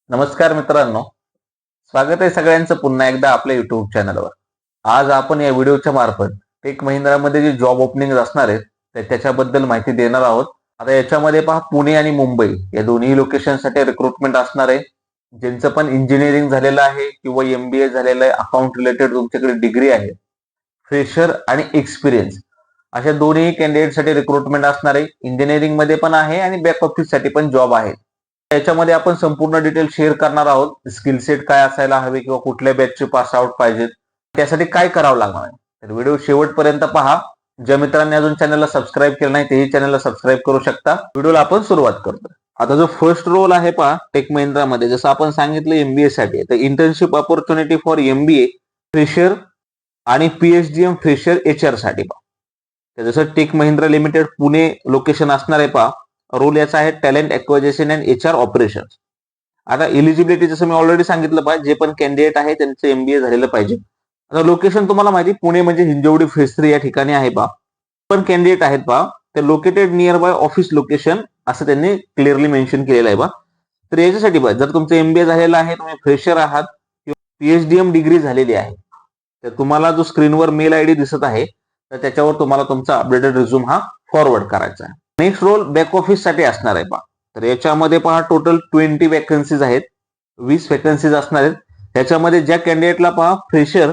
नमस्कार मित्रांनो, स्वागत आहे सगळ्यांचं पुन्हा एकदा आपल्या युट्यूब चॅनलवर. आज आपण या व्हिडिओच्या मार्फत टेक महिंद्रामध्ये जे जॉब ओपनिंग असणार आहेत त्याच्याबद्दल माहिती देणार आहोत. आता याच्यामध्ये पहा, पुणे आणि मुंबई या दोन्ही लोकेशनसाठी रिक्रुटमेंट असणार आहे. ज्यांचं पण इंजिनिअरिंग झालेलं आहे किंवा MBA झालेलं आहे, अकाउंट रिलेटेड तुमच्याकडे डिग्री आहे, फ्रेशर आणि एक्सपिरियन्स अशा दोन्ही कॅन्डिडेटसाठी रिक्रुटमेंट असणार आहे. इंजिनिअरिंग मध्ये पण आहे आणि बॅक ऑफिस साठी पण जॉब आहे. याच्यामध्ये आपण संपूर्ण डिटेल शेअर करणार आहोत. स्किल सेट काय असायला हवे किंवा कुठल्या बॅचचे पास आउट पाहिजेत, त्यासाठी काय करावं लागणार आहे. तर व्हिडिओ शेवटपर्यंत पहा. ज्या मित्रांनी अजून चॅनलला सबस्क्राईब केलं नाही तेही चॅनलला सबस्क्राईब करू शकता. व्हिडिओला आपण सुरुवात करतो. आता जो फर्स्ट रोल आहे पहा टेक महिंद्रामध्ये, जसं आपण सांगितलं MBA साठी, तर internship opportunity for MBA fresher आणि PhDM फ्रेशर HR साठी पहा. तर जसं tech Mahindra limited Pune location असणार आहे पहा. रोल याचा आहे talent acquisition and HR operations. आता एलिजिबिलिटी जसं मी ऑलरेडी सांगितलं पाहिजे, जे पण कॅन्डिडेट आहे त्यांचं MBA झालेलं पाहिजे. आता लोकेशन तुम्हाला माहिती, पुणे म्हणजे हिंजवडी फेज 3 या ठिकाणी आहे पहा. पण कॅन्डिडेट आहेत पहा, ते located near by office location असं त्यांनी क्लिअरली मेन्शन केलेलं आहे पहा. तर याच्यासाठी पहा, जर तुमचं MBA झालेलं आहे, तुम्ही फ्रेशर आहात किंवा PhDM डिग्री झालेली आहे, तर तुम्हाला जो स्क्रीनवर मेल ID दिसत आहे तर त्याच्यावर तुम्हाला तुमचा अपडेटेड रिझ्यूम हा फॉरवर्ड करायचा आहे. नेक्स्ट रोल बॅक ऑफिस साठी असणार आहे पहा. तर याच्यामध्ये पहा टोटल 20 वॅकन्सीज आहेत, 20 वॅकन्सीज असणार आहेत. त्याच्यामध्ये ज्या कॅन्डिडेटला पहा फ्रेशर,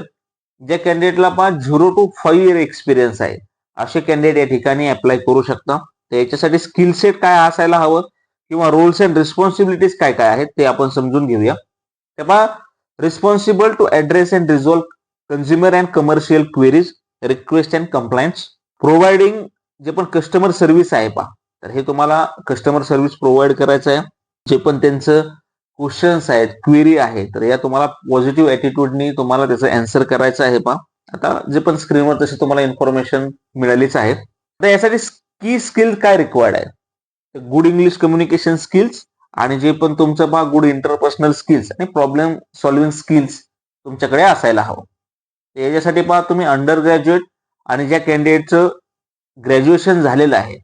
ज्या कॅन्डिडेटला पहा 0 to 5 इयर एक्सपिरियन्स आहे, असे कॅन्डिडेट या ठिकाणी अप्लाय करू शकता. तर याच्यासाठी स्किल सेट काय असायला हवं किंवा रोल्स अँड रिस्पॉन्सिबिलिटीज काय काय आहेत ते आपण समजून घेऊया. ते पहा, responsible to address and resolve consumer and commercial queries, request and compliance, providing जे पण कस्टमर सर्व्हिस आहे पहा, तर हे तुम्हाला कस्टमर सर्व्हिस प्रोव्हाइड करायचं आहे. जे पण त्यांचं क्वेश्चन्स आहेत, क्वेरी आहे, तर या तुम्हाला पॉझिटिव्ह ॲटिट्यूडनी तुम्हाला त्याचं अँसर करायचं आहे पहा. आता जे पण स्क्रीनवर तशी तुम्हाला इन्फॉर्मेशन मिळालीच आहे. तर यासाठी की स्किल काय रिक्वायर्ड आहे, गुड इंग्लिश कम्युनिकेशन स्किल्स आणि जे पण तुमचं पहा गुड इंटरपर्सनल स्किल्स आणि प्रॉब्लेम सॉल्व्हिंग स्किल्स तुमच्याकडे असायला हवं. याच्यासाठी पहा, तुम्ही अंडर ग्रॅज्युएट आणि ज्या कॅन्डिडेटचं ग्रॅज्युएशन झालेलं आहे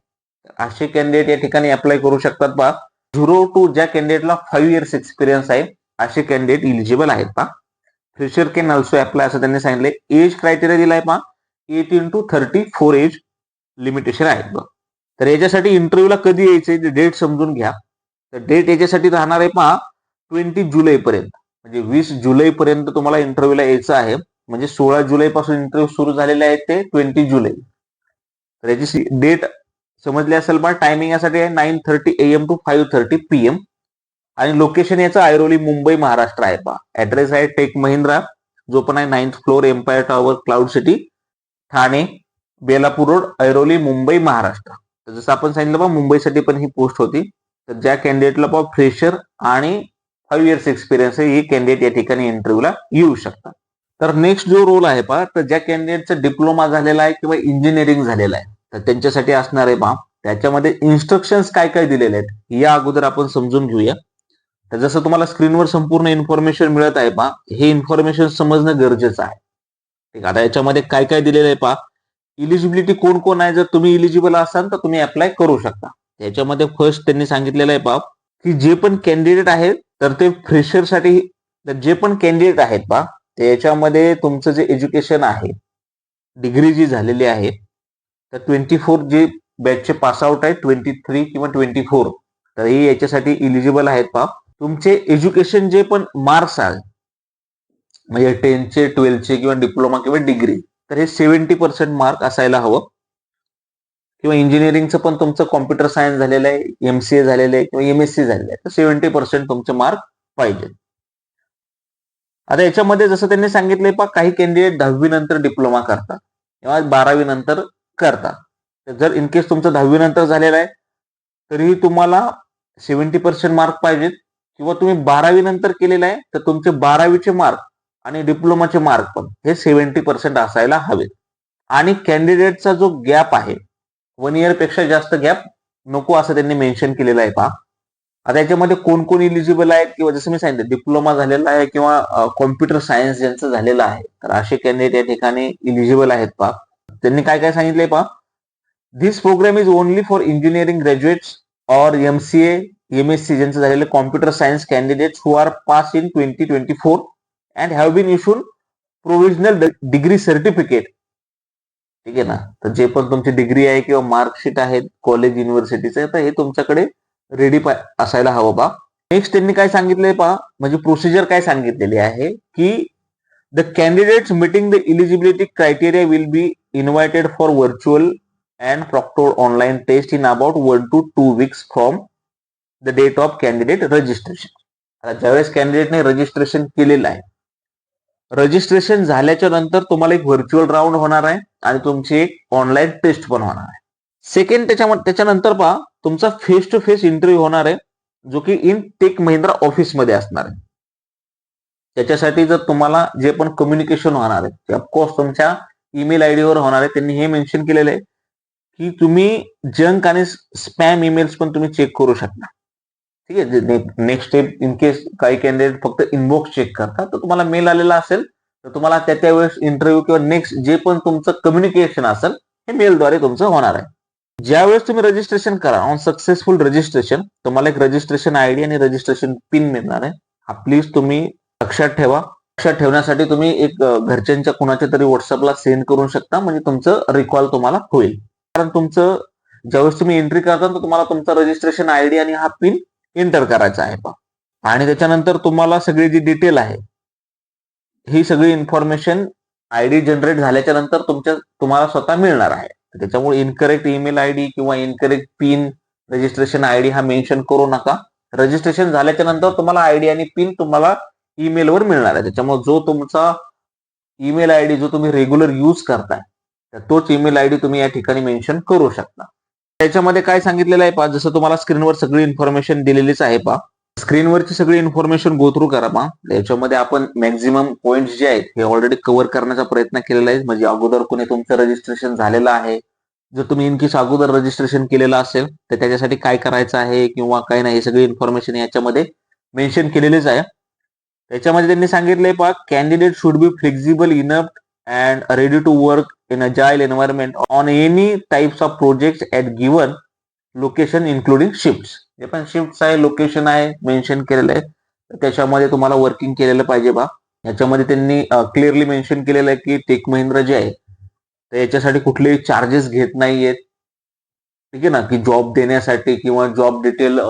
असे कॅन्डिडेट या ठिकाणी अप्लाय करू शकतात पहा. 0 to ज्या कॅन्डिडेटला 5 इयर्स एक्सपिरियन्स आहे असे कॅन्डिडेट इलिजिबल आहेत पहा. फ्रेशर कॅन ऑल्सो अप्लाय असं त्यांनी सांगितलंय. एज क्रायटेरिया दिलाय पहा, 18 to 34 एज लिमिटेशन आहे बघ. तर याच्यासाठी इंटरव्ह्यूला कधी यायचंय ते डेट समजून घ्या. तर डेट याच्यासाठी राहणार आहे पहा 20 जुलैपर्यंत, म्हणजे 20 जुलैपर्यंत तुम्हाला इंटरव्ह्यूला यायचं आहे. म्हणजे 16 जुलै पासून इंटरव्ह्यू सुरू झालेले आहेत ते 20 जुलै. तर याची डेट समजली असेल पहा. टायमिंग यासाठी आहे 9:30 AM to 5:30 PM आणि लोकेशन याचं ऐरोली मुंबई महाराष्ट्र आहे पहा. ऍड्रेस आहे टेक महिंद्रा, जो पण आहे 9th floor Empire Tower Cloud City, Thane, Belapur road, Airoli Mumbai Maharashtra. तर जसं आपण सांगितलं पहा, मुंबईसाठी पण ही पोस्ट होती. तर ज्या कॅन्डिडेटला पहा फ्रेशर आणि 5 इयर्स एक्सपिरियन्स आहे, हे कॅन्डिडेट या ठिकाणी इंटरव्ह्यूला येऊ शकतात. तर नेक्स्ट जो रोल आहे पहा, तर ज्या कॅन्डिडेटचा डिप्लोमा झालेला आहे किंवा इंजिनिअरिंग झालेला आहे तर त्यांच्यासाठी असणार आहे पहा. त्याच्यामध्ये इन्स्ट्रक्शन्स काय काय दिलेले आहेत या अगोदर आपण समजून घेऊया. तर जसं तुम्हाला स्क्रीनवर संपूर्ण इन्फॉर्मेशन मिळत आहे पहा, हे इन्फॉर्मेशन समजणं गरजेचं आहे. ठीक, आता याच्यामध्ये काय काय दिलेलं आहे पहा. इलिजिबिलिटी कोण कोण आहे, जर तुम्ही इलिजिबल असाल तर तुम्ही अप्लाय करू शकता. त्याच्यामध्ये फर्स्ट त्यांनी सांगितलेलं आहे पहा, की जे पण कॅन्डिडेट आहेत तर ते फ्रेशरसाठी, जे पण कॅन्डिडेट आहेत पहा, त्याच्यामध्ये तुमचं जे एज्युकेशन आहे, डिग्री जी झालेली आहे, तर 24 जे बॅचचे पास आउट आहे 23 किंवा 24, तर हे याच्यासाठी इलिजिबल आहेत पहा. तुमचे एज्युकेशन जे पण मार्क्स आहेत, म्हणजे 10चे 12चे किंवा डिप्लोमा किंवा डिग्री, तर हे 70% मार्क असायला हवं. किंवा इंजिनिअरिंगचं पण तुमचं कॉम्प्युटर सायन्स झालेलं आहे, MCA झालेलं आहे किंवा MSc झालेलं आहे, तर 70% तुमचे मार्क पाहिजे. आता याच्यामध्ये जसं त्यांनी सांगितलंय पहा, काही कॅन्डिडेट 10वी नंतर डिप्लोमा करतात किंवा 12वी नंतर करतात. तर जर इन केस तुमचं 10वी नंतर झालेलं आहे तरीही तुम्हाला 70% मार्क पाहिजेत, किंवा तुम्ही 12वी नंतर केलेलं आहे तर तुमचे 12वीचे मार्क आणि डिप्लोमाचे मार्क पण हे 70% असायला हवेत. आणि कॅन्डिडेटचा जो गॅप आहे 1 इयर पेक्षा जास्त गॅप नको असं त्यांनी मेन्शन केलेलं आहे पहा. आता याच्यामध्ये कोण कोण इलिजिबल आहेत, किंवा जसं मी सांगितलं डिप्लोमा झालेला आहे किंवा कॉम्प्युटर सायन्स ज्यांचं झालेलं आहे, तर असे कॅन्डिडेट या ठिकाणी इलिजिबल आहेत पहा. त्यांनी काय काय सांगितलंय पहा. This programme is only for engineering graduates or MCA MSc ज्यांचं झालेलं computer science candidates who are pass in 2024 and have been issued provisional degree certificate. ठीक आहे ना. तर जे पण तुमची डिग्री आहे किंवा मार्कशीट आहेत कॉलेज युनिव्हर्सिटीचे, तर हे तुमच्याकडे रेडी असायला हवं बा. नेक्स्ट त्यांनी काय सांगितलंय पहा, म्हणजे प्रोसिजर काय सांगितलेली आहे की the candidates meeting the eligibility criteria will be invited for virtual and proctored online test in about 1 to 2 weeks from the date of candidate registration. आता ज्यावेळेस कॅन्डिडेटने रजिस्ट्रेशन केलेलं आहे, रजिस्ट्रेशन झाल्याच्या नंतर तुम्हाला एक व्हर्च्युअल राऊंड होणार आहे आणि तुमची एक ऑनलाईन टेस्ट पण होणार आहे. सेकंड त्याच्यानंतर पहा, तुमचा फेस टू फेस इंटरव्ह्यू होणार आहे, जो की इन टेक महिंद्रा ऑफिसमध्ये असणार आहे. त्याच्यासाठी जर तुम्हाला जे पण कम्युनिकेशन होणार आहे ते ऑफकोर्स तुमच्या ईमेल आयडीवर होणार आहे. त्यांनी हे मेन्शन केलेलं आहे की तुम्ही जंक आणि स्पॅम ईमेल्स पण तुम्ही चेक करू शकता. ठीक आहे. नेक्स्ट स्टेप, इन केस काही कॅन्डिडेट फक्त इनबॉक्स चेक करतात, तर तुम्हाला मेल आलेला असेल तर तुम्हाला त्यावेळेस इंटरव्ह्यू किंवा नेक्स्ट जे पण तुमचं कम्युनिकेशन असेल हे मेलद्वारे तुमचं होणार आहे. ज्यावेळेस तुम्ही रजिस्ट्रेशन करा, ऑन सक्सेसफुल रजिस्ट्रेशन तुम्हाला एक रजिस्ट्रेशन आयडी आणि रजिस्ट्रेशन पिन मिळणार आहे. हा प्लीज तुम्ही लक्षात ठेवा. लक्षात ठेवण्यासाठी तुम्ही एक घरच्यांच्या कुणाच्या तरी व्हॉट्सअपला सेंड करू शकता, म्हणजे तुमचं रिकॉल तुम्हाला होईल. कारण तुमचं ज्यावेळेस तुम्ही एंट्री करता तर तुम्हाला तुमचा रजिस्ट्रेशन आयडी आणि हा पिन एंटर करायचा आहे पहा. आणि त्याच्यानंतर तुम्हाला सगळी जी डिटेल आहे ही सगळी इन्फॉर्मेशन आयडी जनरेट झाल्याच्या नंतर तुम्हाला स्वतः मिळणार आहे. त्याच्यामुळे इनकरेक्ट ईमेल आयडी किंवा इनकरेक्ट पिन, रजिस्ट्रेशन आयडी हा मेन्शन करू नका. रजिस्ट्रेशन झाल्याच्या नंतर तुम्हाला आयडी आणि पिन तुम्हाला ईमेलवर मिळणार आहे. त्याच्यामुळे जो तुमचा ईमेल आयडी जो तुम्ही रेग्युलर यूज करताय तर तोच ईमेल आयडी तुम्ही या ठिकाणी मेन्शन करू शकता. त्याच्यामध्ये काय सांगितलेलं आहे पहा, जसं तुम्हाला स्क्रीनवर सगळी इन्फॉर्मेशन दिलेलीच आहे पहा. स्क्रीनवरची सगळी इन्फॉर्मेशन गो थ्रू करा पहा. याच्यामध्ये आपण मॅक्झिमम पॉइंट्स जे आहेत हे ऑलरेडी कव्हर करण्याचा प्रयत्न केलेला आहे. म्हणजे अगोदर कोणी तुमचं रजिस्ट्रेशन झालेलं आहे, जर तुम्ही इनकेस अगोदर रजिस्ट्रेशन केलेलं असेल तर त्याच्यासाठी काय करायचं आहे किंवा काय नाही, हे सगळी इन्फॉर्मेशन याच्यामध्ये मेन्शन केलेलीच आहे. त्याच्यामध्ये त्यांनी सांगितलंय पहा, candidate should be flexible enough and ready to work in agile environment on any types of project at given location including shift. जे पण शिफ्ट आहे, लोकेशन आहे मेन्शन केलेलं आहे, त्याच्यामध्ये तुम्हाला वर्किंग केलेलं पाहिजे बा. याच्यामध्ये त्यांनी क्लिअरली मेन्शन केलेलं आहे की टेक महिंद्रा जे आहे तर याच्यासाठी कुठलेही चार्जेस घेत नाहीयेत. ठीक आहे ना, की जॉब देण्यासाठी किंवा जॉब डिटेल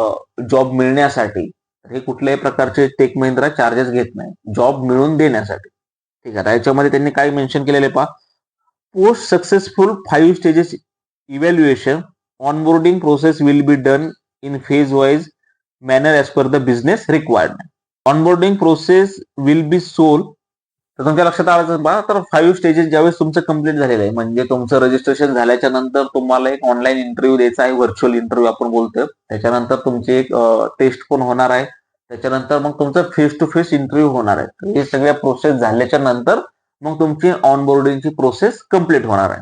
जॉब मिळण्यासाठी हे कुठल्याही प्रकारचे टेक महिंद्रा चार्जेस घेत नाही, जॉब मिळून देण्यासाठी. ठीक आहे. याच्यामध्ये त्यांनी काय मेन्शन केलेलं आहे पहा, post successful 5 stages evaluation onboarding process will be done in phase wise manner as per the business requirement. Onboarding process will be sold. तर तुमच्या लक्षात आलं बा, तर 5 स्टेजेस ज्यावेळेस तुमचं कंप्लीट झालेलं आहे, म्हणजे तुमचं रजिस्ट्रेशन झाल्याच्या नंतर तुम्हाला एक ऑनलाईन इंटरव्ह्यू द्यायचा आहे, व्हर्च्युअल इंटरव्ह्यू आपण बोलतोय. त्याच्यानंतर तुमची एक टेस्ट पण होणार आहे. त्याच्यानंतर मग तुमचं फेस टू फेस इंटरव्ह्यू होणार आहे. हे सगळ्या प्रोसेस झाल्याच्या नंतर मग तुमची ऑनबोर्डिंगची प्रोसेस कंप्लीट होणार आहे.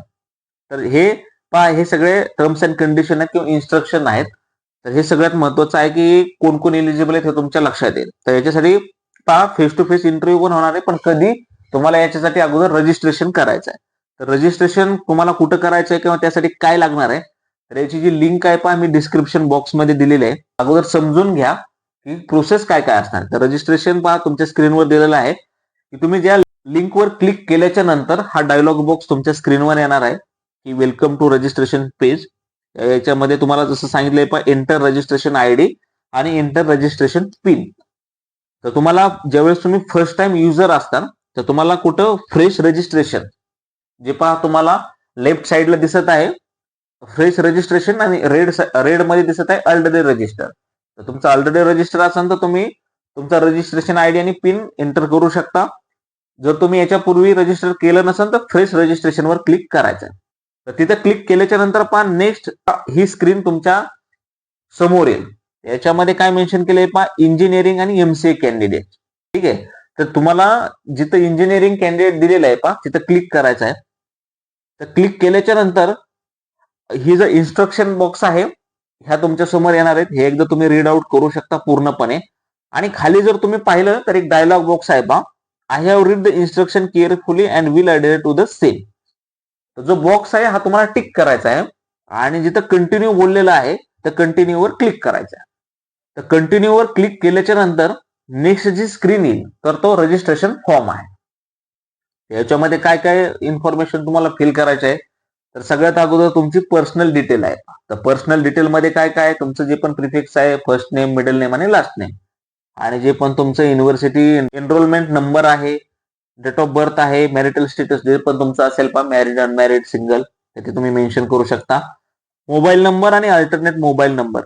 तर हे सगळे टर्म्स अँड कंडिशन आहेत किंवा इन्स्ट्रक्शन आहेत. तर हे सगळ्यात महत्वाचं आहे की कोण कोण एलिजिबल आहेत हे तुमच्या लक्षात येईल. तर याच्यासाठी फेस टू फेस इंटरव्ह्यू पण होणार आहे, पण कधी तुम्हाला याच्यासाठी अगोदर रजिस्ट्रेशन करायचं आहे. तर रजिस्ट्रेशन तुम्हाला कुठं करायचं आहे किंवा त्यासाठी काय लागणार आहे, तर याची जी लिंक आहे पहा मी डिस्क्रिप्शन बॉक्समध्ये दिलेली आहे. अगोदर समजून घ्या की प्रोसेस काय काय असणार. तर रजिस्ट्रेशन पहा तुमच्या स्क्रीनवर दिलेलं आहे की तुम्ही ज्या लिंकवर क्लिक केल्याच्या नंतर हा डायलॉग बॉक्स तुमच्या स्क्रीनवर येणार आहे की वेलकम टू रजिस्ट्रेशन पेज. याच्यामध्ये तुम्हाला जसं सांगितलंय पण एंटर रजिस्ट्रेशन आयडी आणि एंटर रजिस्ट्रेशन पिन. तर तुम्हाला ज्यावेळेस तुम्ही फर्स्ट टाइम युजर असता तर तुम्हाला कुठं फ्रेश रजिस्ट्रेशन जे पहा तुम्हाला लेफ्ट साइडला दिसत आहे फ्रेश रजिस्ट्रेशन आणि रेड मध्ये दिसत आहे ऑलरेडी रजिस्टर. तर तुमचं ऑलरेडी रजिस्टर असेल तर तुम्ही तुमचा रजिस्ट्रेशन आयडी आणि पिन एंटर करू शकता. जर तुम्ही याच्यापूर्वी रजिस्टर केलं नसेल तर फ्रेश रजिस्ट्रेशनवर क्लिक करायचं. तर तिथे क्लिक केल्याच्या नंतर पहा नेक्स्ट ही स्क्रीन तुमच्या समोर येईल. याच्यामध्ये काय मेन्शन केलंय पहा, इंजिनिअरिंग आणि एमसीए कॅन्डिडेट. ठीक आहे. तर तुम्हाला जिथं इंजिनिअरिंग कॅन्डिडेट दिलेलं आहे पहा तिथं क्लिक करायचं आहे. तर क्लिक केल्याच्या नंतर ही जो इन्स्ट्रक्शन बॉक्स आहे ह्या तुमच्या समोर येणार आहेत. हे एकदा तुम्ही रीड आउट करू शकता पूर्णपणे. आणि खाली जर तुम्ही पाहिलं तर एक डायलॉग बॉक्स आहे पहा, I have read the instruction carefully and will adhere to the same. जो बॉक्स आहे हा तुम्हाला टिक करायचा आहे आणि जिथं कंटिन्यू बोललेला आहे तर कंटिन्यूवर क्लिक करायचं आहे. तर कंटिन्यूवर क्लिक केल्याच्या नंतर नेक्स्ट जी स्क्रीन येईल तर तो रजिस्ट्रेशन फॉर्म आहे. याच्यामध्ये काय काय इन्फॉर्मेशन तुम्हाला फिल करायचे आहे, तर सगळ्यात अगोदर तुमची पर्सनल डिटेल आहे. तर पर्सनल डिटेल मध्ये काय काय आहे, तुमचं जे पण प्रिफिक्स आहे, फर्स्ट नेम, मिडल नेम आणि लास्ट नेम, आणि जे पण तुमचं युनिव्हर्सिटी एनरोलमेंट नंबर आहे, डेट ऑफ बर्थ आहे, मॅरिटल स्टेटस जे पण तुमचं असेल पहा, मॅरिड, अनमॅरिड, सिंगल, ते तुम्ही मेन्शन करू शकता. मोबाईल नंबर आणि अल्टरनेट मोबाईल नंबर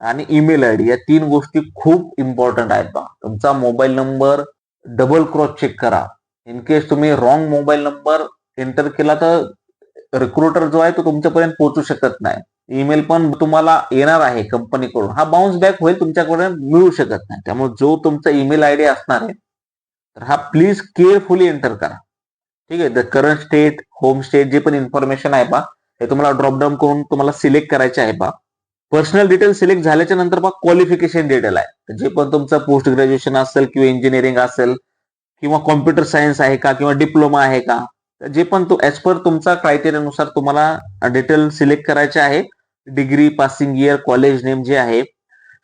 आणि ईमेल आयडी या 3 गोष्टी खूप इम्पॉर्टंट आहेत पहा. तुमचा mobile number double cross check करा. इन केस तुम्ही रॉंग मोबाईल नंबर एंटर केला तर रिक्रुटर जो आहे तो तुमच्यापर्यंत पोहोचू शकत नाही. ईमेल पण तुम्हाला येणार आहे कंपनीकडून, हा बाउन्स बॅक होईल, तुमच्याकडे मिळू शकत नाही. त्यामुळे जो तुमचा ईमेल आयडी असणार आहे तर हा प्लीज केअरफुली एंटर करा. ठीक आहे. The current state, home state जे पण इन्फॉर्मेशन आहे पहा, हे तुम्हाला ड्रॉपडाऊन करून तुम्हाला सिलेक्ट करायचे आहे पहा. पर्सनल डिटेल सिलेक्ट झाल्याच्या नंतर पहा क्वालिफिकेशन डिटेल आहे. जे पण तुमचं पोस्ट ग्रॅज्युएशन असेल किंवा इंजिनिअरिंग असेल किंवा कॉम्प्युटर सायन्स आहे का किंवा डिप्लोमा आहे का, जे पण तो ऍज पर तुमचा क्रायटेरियानुसार तुम्हाला डिटेल सिलेक्ट करायचे आहे. Degree, passing year, college name जे आहे,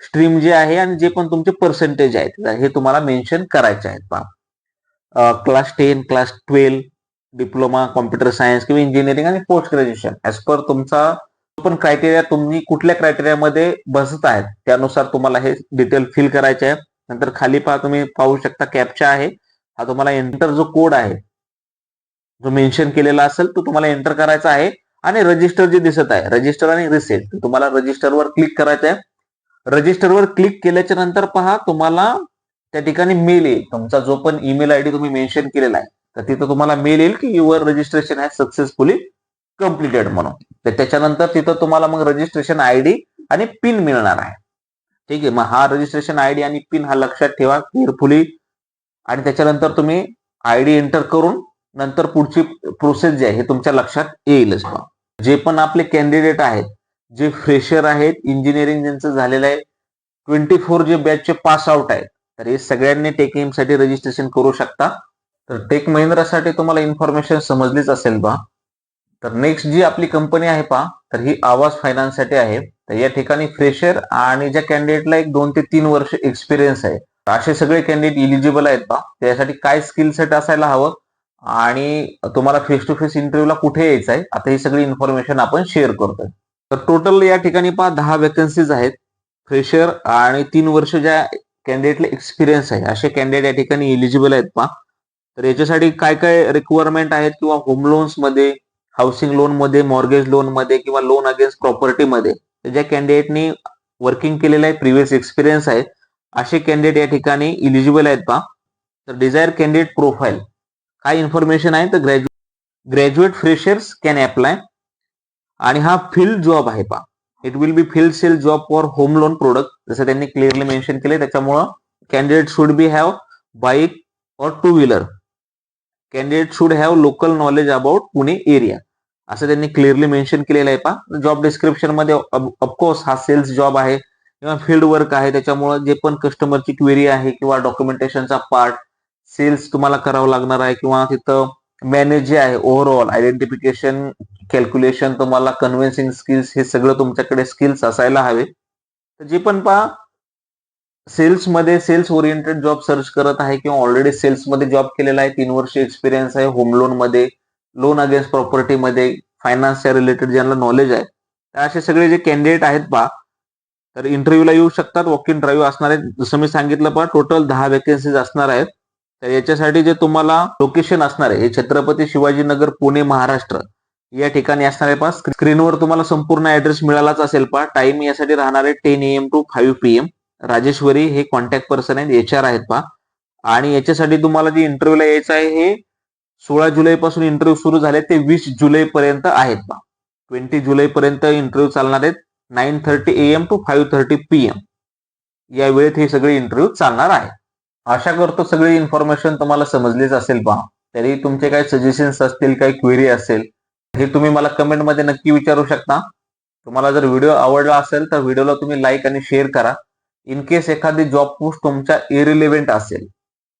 स्ट्रीम जे आहे आणि जे पण तुमचे पर्सेंटेज आहेत हे तुम्हाला मेन्शन करायचे आहेत पहा. Class 10, class 12, diploma, computer science किंवा इंजिनिअरिंग आणि पोस्ट ग्रॅज्युएशन ऍज पर तुमचा पण क्रायटेरिया, तुम्ही कुठल्या क्रायटेरियामध्ये बसत आहेत त्यानुसार तुम्हाला हे डिटेल फिल करायचे आहे. नंतर खाली पहा, तुम्ही पाहू शकता कॅप्चा आहे, हा तुम्हाला एंटर जो कोड आहे जो मेन्शन केलेला असेल तो तुम्हाला एंटर करायचा आहे. आणि रजिस्टर जे दिसत आहे, रजिस्टर आणि रिसेट, तुम्हाला रजिस्टरवर क्लिक करायचं आहे. रजिस्टरवर क्लिक केल्याच्या नंतर पहा तुम्हाला त्या ठिकाणी मेल येईल. तुमचा जो पण ईमेल आयडी तुम्ही मेन्शन केलेला आहे तर तिथं तुम्हाला मेल येईल की your registration has successfully completed म्हणून. तर त्याच्यानंतर तिथं तुम्हाला मग रजिस्ट्रेशन आयडी आणि पिन मिळणार आहे. ठीक आहे. मग हा रजिस्ट्रेशन आयडी आणि पिन हा लक्षात ठेवा केअरफुली, आणि त्याच्यानंतर तुम्ही आयडी एंटर करून नंतर पुढची प्रोसेस जी आहे हे तुमच्या लक्षात येईलच. जे पण आपले कॅन्डिडेट आहेत, जे फ्रेशर आहेत, इंजिनिअरिंग ज्यांचं झालेलं आहे, 24 जे बॅचचे पास आउट आहेत, तर हे सगळ्यांनी टेक साठी रजिस्ट्रेशन करू शकता. तर टेक महिंद्रासाठी तुम्हाला इन्फॉर्मेशन समजलीच असेल बा. तर नेक्स्ट जी आपली कंपनी आहे पहा, तर ही आवाज फायनान्स साठी आहे. तर या ठिकाणी फ्रेशर आणि ज्या कॅन्डिडेटला 2 ते 3 वर्ष एक्सपिरियन्स आहे असे सगळे कॅन्डिडेट इलिजिबल आहेत पहा. त्यासाठी काय स्किल सेट असायला हवं आणि तुम्हाला फेस टू फेस इंटरव्ह्यूला कुठे यायचं आहे, आता ही सगळी इन्फॉर्मेशन आपण शेअर करतोय. तर टोटल या ठिकाणी पहा 10 वेकन्सीज आहेत. फ्रेशर आणि 3 वर्ष ज्या कॅन्डिडेटला एक्सपिरियन्स आहे असे कॅन्डिडेट या ठिकाणी इलिजिबल आहेत पहा. तर याच्यासाठी काय काय रिक्वायरमेंट आहेत किंवा होम लोन्स मध्ये, हाऊसिंग लोन मध्ये, मॉर्गेज लोन मध्ये किंवा लोन अगेन्स्ट प्रॉपर्टी मध्ये ज्या कॅन्डिडेटनी वर्किंग केलेलं आहे, प्रिव्हियस एक्सपिरियन्स आहे, असे कॅन्डिडेट या ठिकाणी इलिजिबल आहेत पहा. तर डिझायर कॅन्डिडेट प्रोफाईल काय इन्फॉर्मेशन आहे, तर ग्रॅज्युएट फ्रेशर्स कॅन अप्लाय, आणि हा फील्ड जॉब आहे पहा. It will be field sale job for home loan product, जसं त्यांनी क्लिअरली मेन्शन केले. त्याच्यामुळं candidate should be have bike और 2 wheeler, candidate should have local knowledge about Pune area, असं त्यांनी क्लिअरली मेन्शन केलेलं आहे पहा. जॉब डिस्क्रिप्शन मध्ये ऑफकोर्स हा सेल्स जॉब आहे किंवा फील्ड वर्क आहे, त्याच्यामुळे जे पण कस्टमरची क्वेरी आहे किंवा डॉक्युमेंटेशनचा पार्ट सेल्स तुम्हाला करावं लागणार आहे, किंवा तिथं मॅनेज जे आहे ओव्हरऑल आयडेंटिफिकेशन, कॅल्क्युलेशन, तुम्हाला कन्व्हिन्सिंग स्किल्स, हे सगळं तुमच्याकडे स्किल्स असायला हवे. तर जे पण पहा सेल्समध्ये सेल्स ओरिएंटेड जॉब सर्च करत आहे किंवा ऑलरेडी सेल्समध्ये जॉब केलेला आहे, 3 वर्ष एक्सपिरियन्स आहे होम लोन मध्ये, लोन अगेन्स्ट प्रॉपर्टी मध्ये, फायनान्सच्या रिलेटेड ज्यांना नॉलेज आहे, तर असे सगळे जे कॅन्डिडेट आहेत पहा, तर इंटरव्ह्यूला येऊ शकतात. वॉक इन ड्राईव्ह असणार आहेत. जसं मी सांगितलं पहा, टोटल 10 वेकन्सीज असणार आहेत. तर याच्यासाठी जे तुम्हाला लोकेशन असणार आहे हे छत्रपती शिवाजीनगर, पुणे, महाराष्ट्र या ठिकाणी असणार आहे पहा. स्क्रीनवर तुम्हाला संपूर्ण ऍड्रेस मिळालाच असेल पहा. टाइम यासाठी राहणार आहे 10 AM to 5 PM. राजेश्वरी हे कॉन्टॅक्ट पर्सन आहेत, HR आहेत पहा. आणि याच्यासाठी तुम्हाला जे इंटरव्ह्यूला यायचं आहे हे 16 जुलै पासून इंटरव्ह्यू सुरू झाले ते 20 जुलै पर्यंत आहेत पहा. 20 जुलै पर्यंत इंटरव्ह्यू चालणार आहेत. 9:30 AM to 5:30 PM या वेळेत हे सगळे इंटरव्ह्यू चालणार आहे. आशा करतो सगळी इन्फॉर्मेशन तुम्हाला समजलीच असेल पहा. तरी तुमचे काही सजेशन्स असतील, काही क्वेरी असेल, हे तुम्ही मला कमेंट मध्ये नक्की विचारू शकता. तुम्हाला जर व्हिडिओ आवडला असेल तर व्हिडिओला तुम्ही लाईक आणि शेअर करा. इन केस एखादी जॉब पोस्ट तुमच्या इरिलेव्हेंट असेल,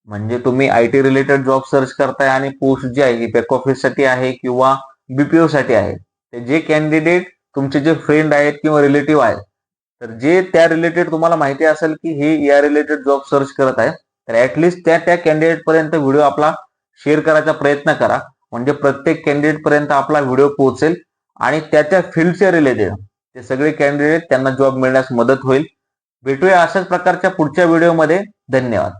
म्हणजे तुम्ही IT रिलेटेड जॉब सर्च करताय आणि पोस्ट जी आहे ही बॅक ऑफिस साठी आहे किंवा BPO साठी आहे, ते जे कॅन्डिडेट तुमचे जे फ्रेंड आहेत किंवा रिलेटिव्ह आहेत तर जे त्या रिलेटेड तुम्हाला माहिती असेल की हे या रिलेटेड जॉब सर्च करत आहे, तर ऍटलिस्ट त्या कॅन्डिडेट पर्यंत व्हिडिओ आपला शेअर करायचा प्रयत्न करा. म्हणजे प्रत्येक कॅन्डिडेट पर्यंत आपला व्हिडिओ पोहोचेल आणि त्या फील्डच्या रिलेटेड ते सगळे कॅन्डिडेट त्यांना जॉब मिळण्यास मदत होईल. भेटूया अशाच प्रकारच्या पुढच्या व्हिडिओमध्ये. धन्यवाद.